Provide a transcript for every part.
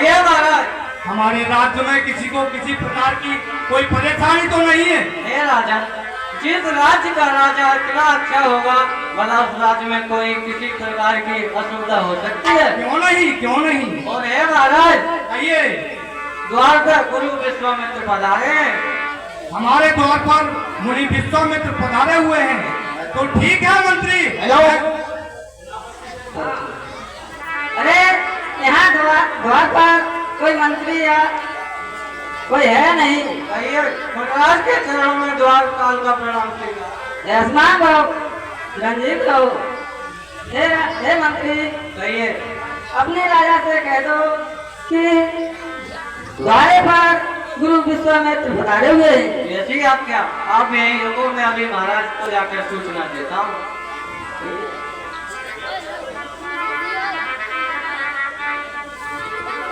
कहिए महाराज। हमारे राज्य में किसी को किसी प्रकार की कोई परेशानी तो नहीं है? हे राजा, जिस राज्य का राजा इतना अच्छा होगा, भला उस राज्य में कोई किसी प्रकार की असुविधा हो सकती है? क्यों नहीं, क्यों नहीं। और हे महाराज, आइए, द्वार पर गुरु विश्वामित्र पधारे। हमारे द्वार पर मुनि विश्वामित्र पधारे हुए हैं, तो ठीक है मंत्री। हेलो। अरे यहाँ द्वार पर कोई मंत्री या कोई है नहीं? कहिए, महाराज के चरणों में द्वार काल का प्रणाम कीजिए। स्नान करो, रंजीत रहो। हे मंत्री, कहिए, अपने राजा से कह दो कि द्वारे पर गुरु विश्वामित्र पधारे हुए हैं। ऐसी आप क्या, आप यहीं रुको, मैं अभी महाराज को जाकर सूचना देता हूँ।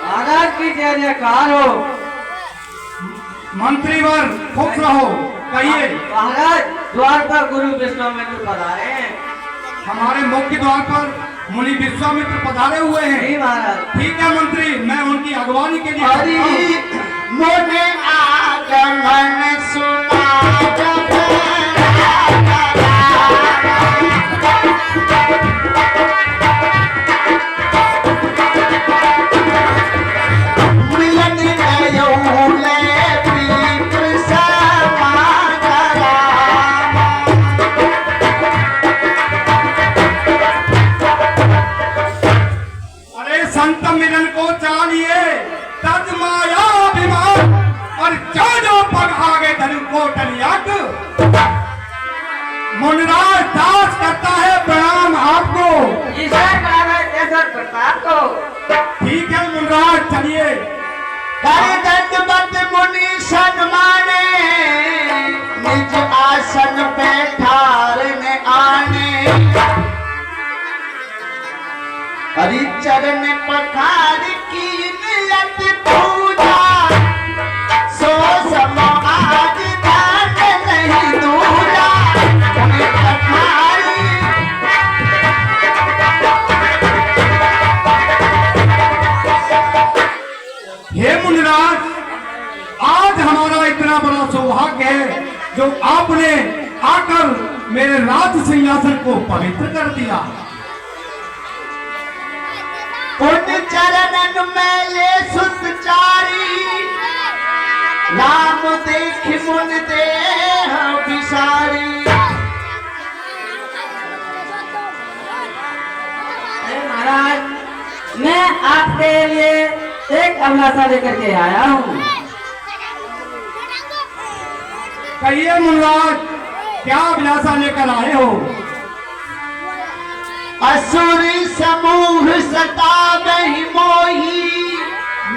महाराज की जय जयकार हो। मंत्रीवर खुश रहो। कहिए। महाराज, द्वार पर गुरु विश्वामित्र पधारे हैं। हमारे मुख्य द्वार पर मुनि विश्वामित्र पधारे हुए हैं। महाराज, ठीक है मंत्री, मैं उनकी अगवानी के लिए मुझे आगमन सुना मुनिराज दास करता है प्रणाम आपको। ठीक है मुनिराज, चलिए। दंडवत मुनि सन्माने, निज आसन पे ठारने आने, हरि चरण पखार की नियत पूजा, सो सम आज दान नहीं दूजा। हे मुनिराज, आज हमारा इतना बड़ा सौभाग्य है जो आपने आकर मेरे राज सिंहासन को पवित्र कर दिया। उन चरणन में ले सुचारी, राम देख मुन देह विसारी। महाराज, मैं आपके लिए एक अभिलाषा लेकर के आया हूँ। कहिए मुनिराज, क्या अभिलाषा लेकर आए हो? असुरी समूह सतावहि मोही,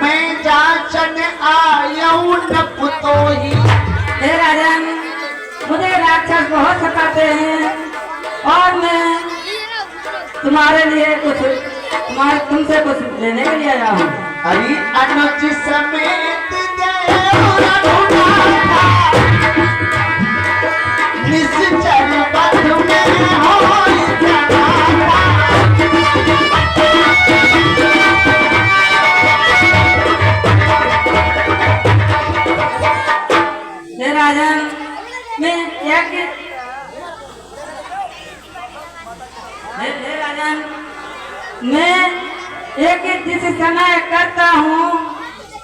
मैं जाचन आयऊ न पुतोही। हे राजन, मुझे राक्षस बहुत सताते हैं और मैं तुम्हारे लिए तुमसे कुछ लेने के लिए आया हूँ। हरि अनुज समेत निश्चल बंधु में होई जनाता। हे राजन, मैं एक जिस समय करता हूँ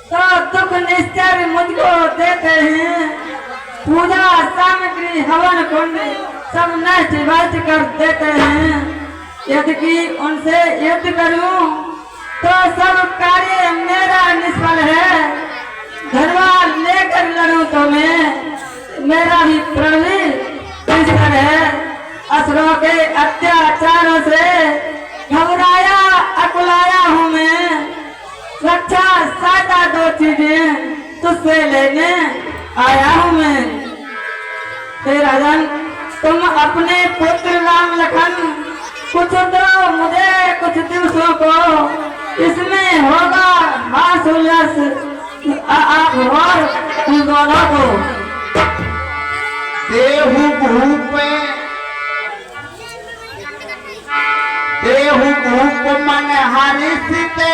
तो दुख निश्चय मुझको देते हैं। पूजा सामग्री हवन कुंड सब नष्ट भ्रष्ट कर देते हैं। यदि उनसे युद्ध करूं तो सब कार्य मेरा निष्फल है। धनवान लेकर लड़ूं तो मेरा भी प्रण निष्फल है। असुरों के अत्याचारों से घबराया अकुलाया हूँ मैं। रक्षा सहायता दो चीजें तुझसे लेने आया हूँ मैं। हे राजन, तुम अपने पुत्र राम लखन कुछ दो मुझे कुछ दिवसों को, इसमें होगा हास उल्लास आप और तुम दोनों को। देहु भूप मन हरिषते,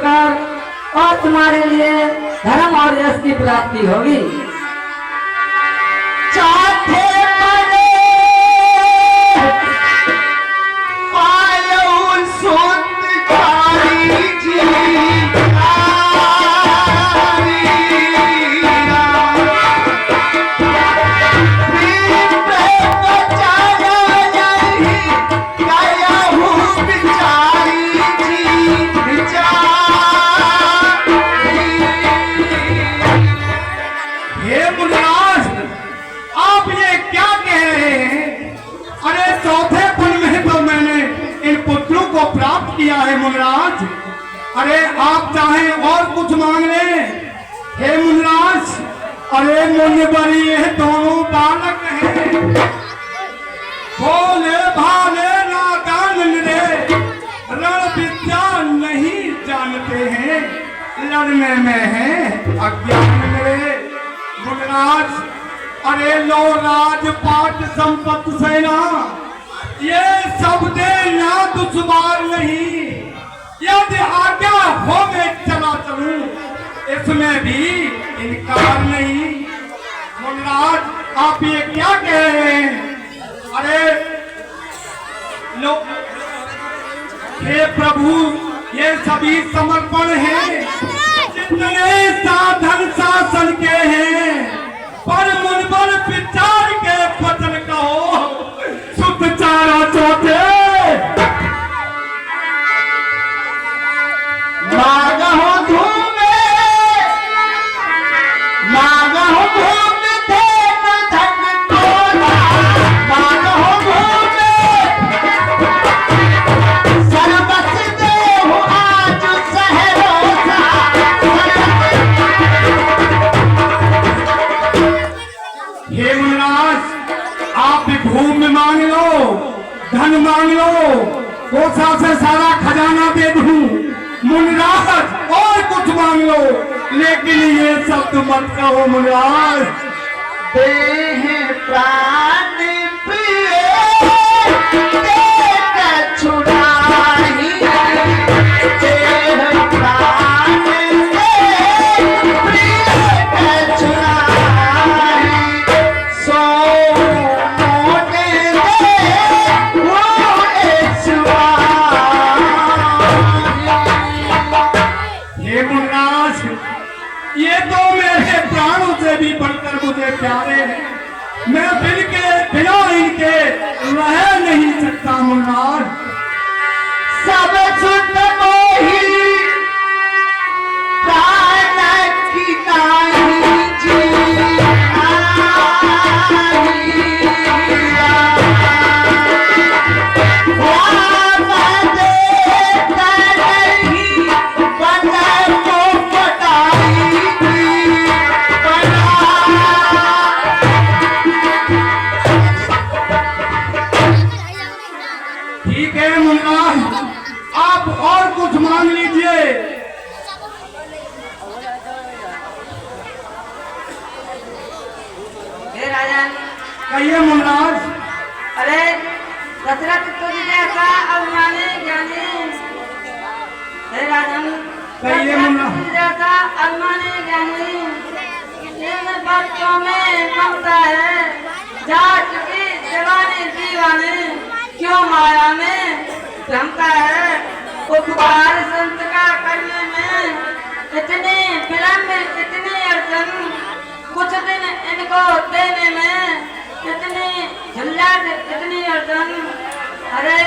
होकर और तुम्हारे लिए धर्म और यश की प्राप्ति होगी। चाथे परे पायो सुत कारी जी हे मुनिराज, आप ये क्या कह रहे हैं? अरे चौथे पल में तो मैंने इन पुत्रों को प्राप्त किया है मुनिराज। अरे आप चाहें और कुछ मांग लें। हे मुनिराज, अरे मुनि बड़ी ये दोनों बालक हैं, भोले भाले नादान रे, रण विद्या नहीं जानते हैं, लड़ने में है अज्ञान मेरे। मुनिराज, अरे लो राजपाट संपत्ति सेना, ये सब देना दुश्वार नहीं। यदि आज्ञा हो मैं चला चलूं, इसमें भी इनकार नहीं। मुनिराज, आप ये क्या कह रहे हैं? अरे लो, हे प्रभु, ये सभी समर्पण है, जितने साधन शासन के हैं, पर मुनबर विचार के वचन कहो, सुत चारा चौथे मागहो धूमे मागहो धूम देव धन तोला मागहो धूमे सर्वस देव आज सहरोसा। हे मुनिराज, आप भी भूमि मांग लो, धन मांग लो, कोसा से सारा खजाना दे दूं। मुनिराज, और कुछ मांग लो, लेकिन ये शब्द मत कहो मुनिराज। देह प्राण प्रिय देह छुड़ाही, देह प्राण प्रिय देह छुड़ाही, सो मोने दे वो ईश्वरी। हे मुनिराज, ये तो मेरे प्राणों से भी बढ़कर मुझे प्यारे हैं। मैं बिना इनके रह नहीं सकता मुनिराज। सब सुत मोही प्राण की नाही जी राम देता नहीं बन को पटाई बना। ठीक है मुनिराज, आप और कुछ मांग लीजिए। हे राजन, कहिए मुनिराज। अरे दशरथ तुझ जैसा अभिमानी ज्ञानी, हे राजन, कहिए दशरथ मुन्ना। तुझ जैसा अभिमानी ज्ञानी, इन बच्चों में ममता है, जा चुकी जवानी दीवानी, क्यों माया में भ्रमता है। उपकार संत का करने में इतनी विलंब, इतनी अड़चन, कुछ दिन इनको देने में इतनी झंझट, इतनी अड़चन। अरे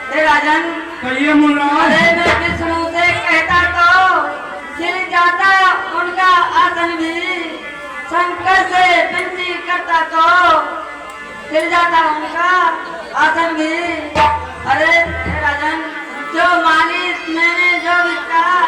हे राजन, कहिए मुनिराज। अरे मैं विष्णु से कहता तो हिल जाता उनका आसन भी, शंकर से विनती करता तो हिल जाता उनका आसन भी। अरे हे राजन, जो मालिक मैंने जो भी कहा